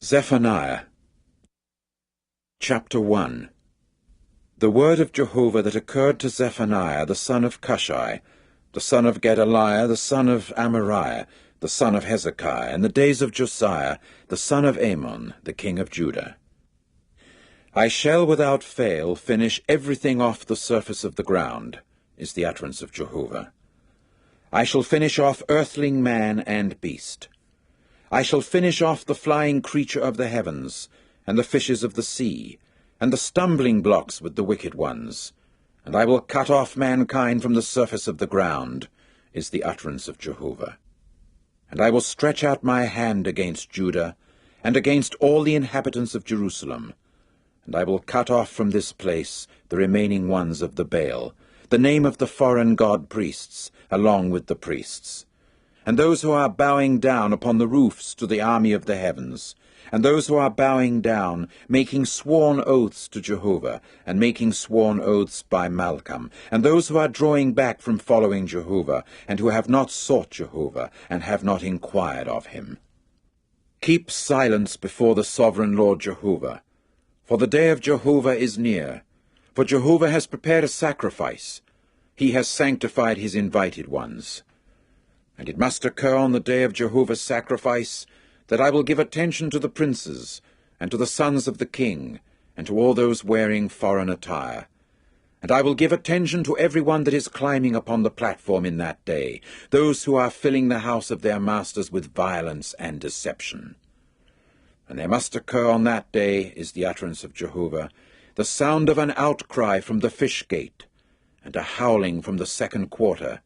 Zephaniah Chapter 1. The word of Jehovah that occurred to Zephaniah the son of Cushi, the son of Gedaliah, the son of Amariah, the son of Hezekiah, in the days of Josiah, the son of Amon, the king of Judah. I shall without fail finish everything off the surface of the ground, is the utterance of Jehovah. I shall finish off earthling man and beast. I shall finish off the flying creature of the heavens, and the fishes of the sea, and the stumbling blocks with the wicked ones. And I will cut off mankind from the surface of the ground, is the utterance of Jehovah. And I will stretch out my hand against Judah, and against all the inhabitants of Jerusalem. And I will cut off from this place the remaining ones of the Baal, the name of the foreign god priests, along with the priests. And those who are bowing down upon the roofs to the army of the heavens, and those who are bowing down, making sworn oaths to Jehovah, and making sworn oaths by Malcham, and those who are drawing back from following Jehovah, and who have not sought Jehovah, and have not inquired of him. Keep silence before the sovereign Lord Jehovah, for the day of Jehovah is near, for Jehovah has prepared a sacrifice. He has sanctified his invited ones. And it must occur on the day of Jehovah's sacrifice that I will give attention to the princes, and to the sons of the king, and to all those wearing foreign attire. And I will give attention to every one that is climbing upon the platform in that day, those who are filling the house of their masters with violence and deception. And there must occur on that day, is the utterance of Jehovah, the sound of an outcry from the fish gate, and a howling from the second quarter,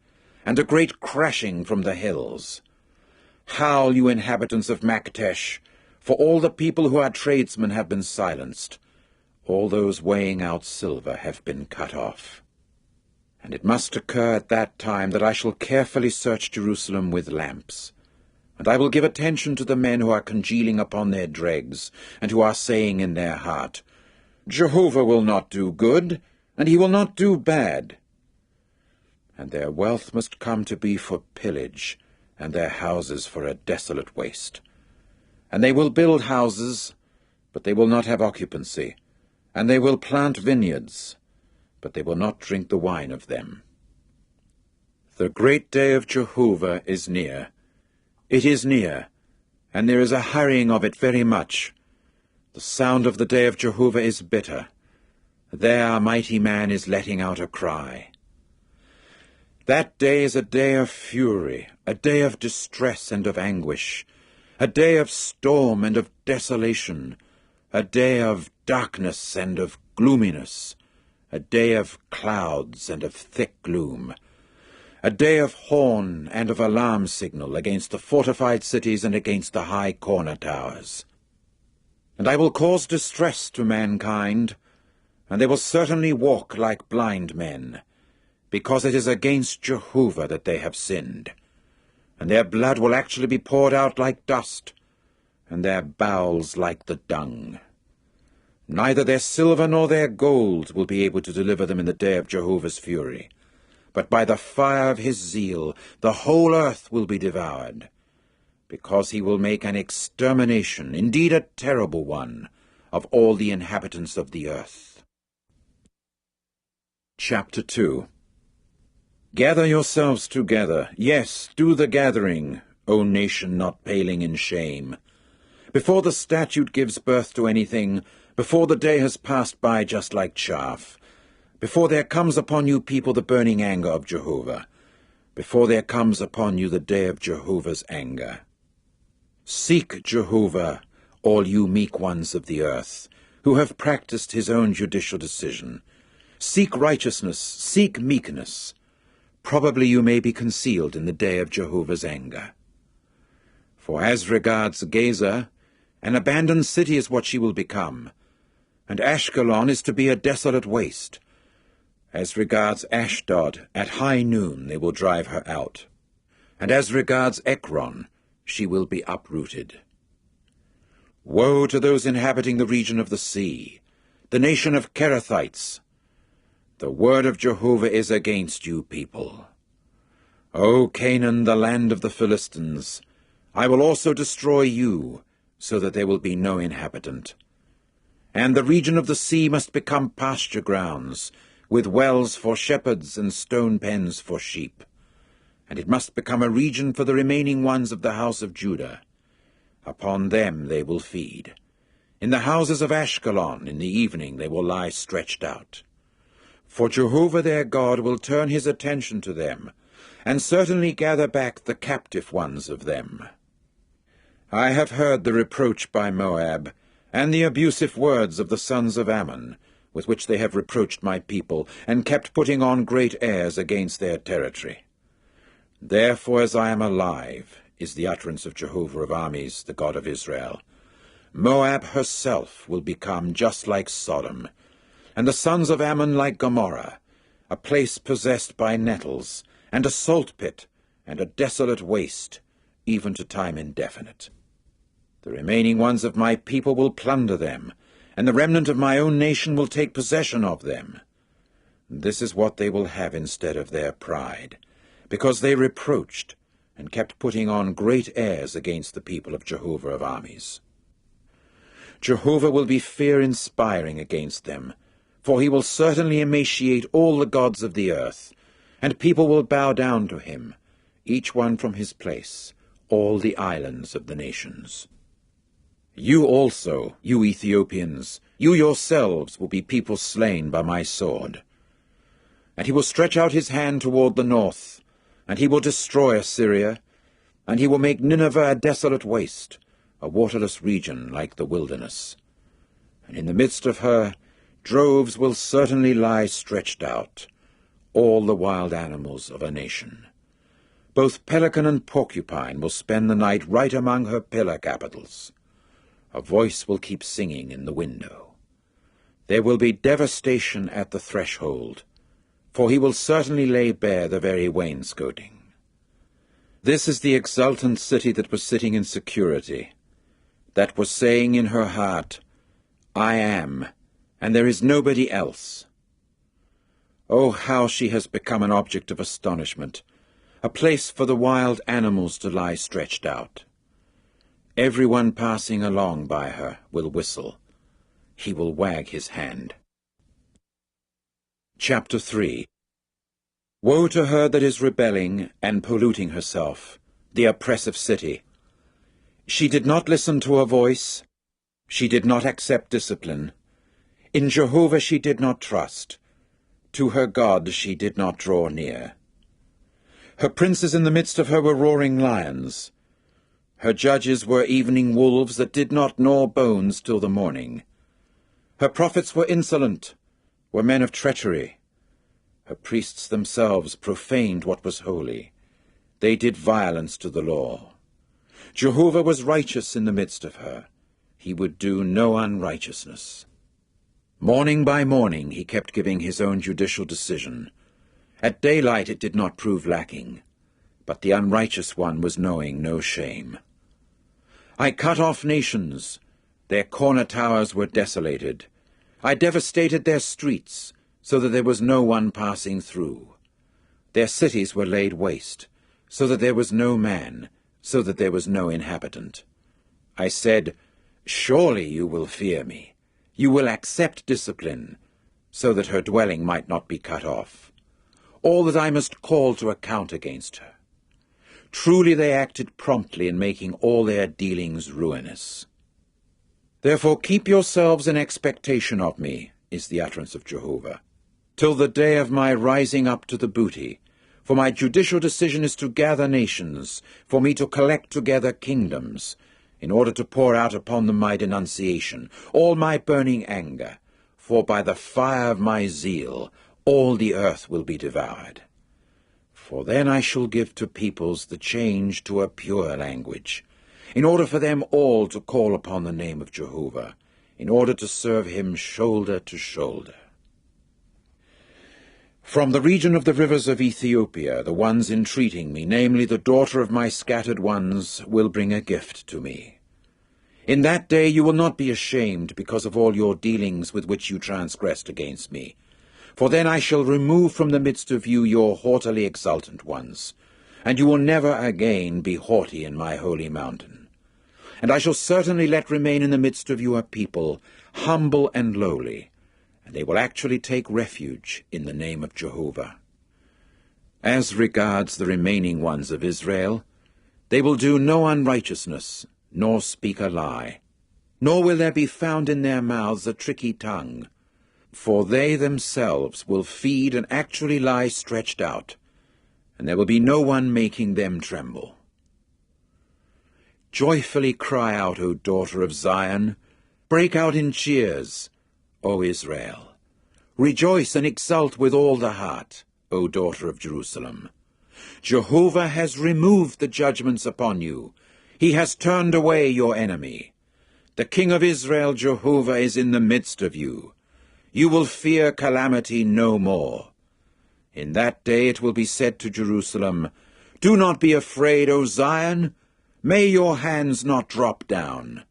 and a great crashing from the hills. Howl, you inhabitants of Maktesh, for all the people who are tradesmen have been silenced. All those weighing out silver have been cut off. And it must occur at that time that I shall carefully search Jerusalem with lamps. And I will give attention to the men who are congealing upon their dregs, and who are saying in their heart, Jehovah will not do good, and he will not do bad. And their wealth must come to be for pillage, and their houses for a desolate waste. And they will build houses, but they will not have occupancy, and they will plant vineyards, but they will not drink the wine of them. The great day of Jehovah is near. It is near, and there is a hurrying of it very much. The sound of the day of Jehovah is bitter. There a mighty man is letting out a cry. That day is a day of fury, a day of distress and of anguish, a day of storm and of desolation, a day of darkness and of gloominess, a day of clouds and of thick gloom, a day of horn and of alarm signal against the fortified cities and against the high corner towers. And I will cause distress to mankind, and they will certainly walk like blind men, because it is against Jehovah that they have sinned. And their blood will actually be poured out like dust, and their bowels like the dung. Neither their silver nor their gold will be able to deliver them in the day of Jehovah's fury, but by the fire of his zeal the whole earth will be devoured, because he will make an extermination, indeed a terrible one, of all the inhabitants of the earth. Chapter 2. Gather yourselves together, yes, do the gathering, O nation not paling in shame. Before the statute gives birth to anything, before the day has passed by just like chaff, before there comes upon you people the burning anger of Jehovah, before there comes upon you the day of Jehovah's anger. Seek Jehovah, all you meek ones of the earth, who have practiced his own judicial decision. Seek righteousness, seek meekness. Probably you may be concealed in the day of Jehovah's anger. For as regards Gaza, an abandoned city is what she will become, and Ashkelon is to be a desolate waste. As regards Ashdod, at high noon they will drive her out, and as regards Ekron, she will be uprooted. Woe to those inhabiting the region of the sea, the nation of Kerethites! The word of Jehovah is against you people. O Canaan, the land of the Philistines, I will also destroy you, so that there will be no inhabitant. And the region of the sea must become pasture grounds, with wells for shepherds and stone pens for sheep. And it must become a region for the remaining ones of the house of Judah. Upon them they will feed. In the houses of Ashkelon in the evening they will lie stretched out. For Jehovah their God will turn his attention to them, and certainly gather back the captive ones of them. I have heard the reproach by Moab, and the abusive words of the sons of Ammon, with which they have reproached my people, and kept putting on great airs against their territory. Therefore, as I am alive, is the utterance of Jehovah of armies, the God of Israel, Moab herself will become just like Sodom, and the sons of Ammon like Gomorrah, a place possessed by nettles, and a salt pit, and a desolate waste, even to time indefinite. The remaining ones of my people will plunder them, and the remnant of my own nation will take possession of them. This is what they will have instead of their pride, because they reproached, and kept putting on great airs against the people of Jehovah of armies. Jehovah will be fear-inspiring against them, for he will certainly emaciate all the gods of the earth, and people will bow down to him, each one from his place, all the islands of the nations. You also, you Ethiopians, you yourselves will be people slain by my sword. And he will stretch out his hand toward the north, and he will destroy Assyria, and he will make Nineveh a desolate waste, a waterless region like the wilderness. And in the midst of her, droves will certainly lie stretched out, all the wild animals of a nation. Both pelican and porcupine will spend the night right among her pillar capitals. A voice will keep singing in the window. There will be devastation at the threshold, for he will certainly lay bare the very wainscoting. This is the exultant city that was sitting in security, that was saying in her heart, I am, and there is nobody else. Oh, how she has become an object of astonishment, a place for the wild animals to lie stretched out. Everyone passing along by her will whistle. He will wag his hand. Chapter 3. Woe to her that is rebelling and polluting herself, the oppressive city. She did not listen to a voice. She did not accept discipline. In Jehovah she did not trust. To her God she did not draw near. Her princes in the midst of her were roaring lions. Her judges were evening wolves that did not gnaw bones till the morning. Her prophets were insolent, were men of treachery. Her priests themselves profaned what was holy. They did violence to the law. Jehovah was righteous in the midst of her. He would do no unrighteousness. Morning by morning he kept giving his own judicial decision. At daylight it did not prove lacking, but the unrighteous one was knowing no shame. I cut off nations. Their corner towers were desolated. I devastated their streets, so that there was no one passing through. Their cities were laid waste, so that there was no man, so that there was no inhabitant. I said, Surely you will fear me. You will accept discipline, so that her dwelling might not be cut off. All that I must call to account against her. Truly they acted promptly in making all their dealings ruinous. Therefore keep yourselves in expectation of me, is the utterance of Jehovah, till the day of my rising up to the booty. For my judicial decision is to gather nations, for me to collect together kingdoms, in order to pour out upon them my denunciation, all my burning anger, for by the fire of my zeal all the earth will be devoured. For then I shall give to peoples the change to a pure language, in order for them all to call upon the name of Jehovah, in order to serve him shoulder to shoulder. From the region of the rivers of Ethiopia, the ones entreating me, namely the daughter of my scattered ones, will bring a gift to me. In that day you will not be ashamed because of all your dealings with which you transgressed against me. For then I shall remove from the midst of you your haughtily exultant ones, and you will never again be haughty in my holy mountain. And I shall certainly let remain in the midst of you a people, humble and lowly, and they will actually take refuge in the name of Jehovah. As regards the remaining ones of Israel, they will do no unrighteousness, nor speak a lie, nor will there be found in their mouths a tricky tongue, for they themselves will feed and actually lie stretched out, and there will be no one making them tremble. Joyfully cry out, O daughter of Zion. Break out in cheers, O Israel. Rejoice and exult with all the heart, O daughter of Jerusalem. Jehovah has removed the judgments upon you. He has turned away your enemy. The King of Israel, Jehovah, is in the midst of you. You will fear calamity no more. In that day it will be said to Jerusalem, Do not be afraid, O Zion. May your hands not drop down.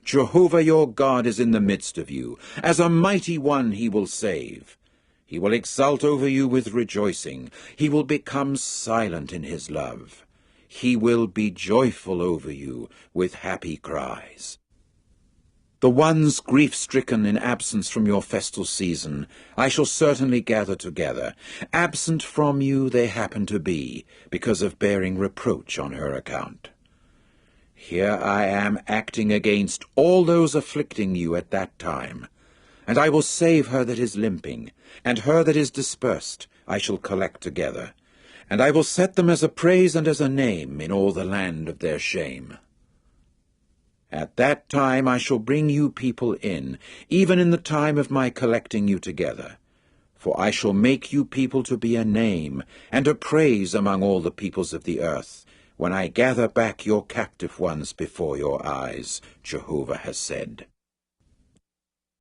Jehovah your God is in the midst of you. As a mighty one he will save. He will exult over you with rejoicing. He will become silent in his love. He will be joyful over you with happy cries. The ones grief-stricken in absence from your festal season, I shall certainly gather together. Absent from you they happen to be, because of bearing reproach on her account. Here I am acting against all those afflicting you at that time, and I will save her that is limping, and her that is dispersed I shall collect together, and I will set them as a praise and as a name in all the land of their shame. At that time I shall bring you people in, even in the time of my collecting you together. For I shall make you people to be a name and a praise among all the peoples of the earth, when I gather back your captive ones before your eyes, Jehovah has said.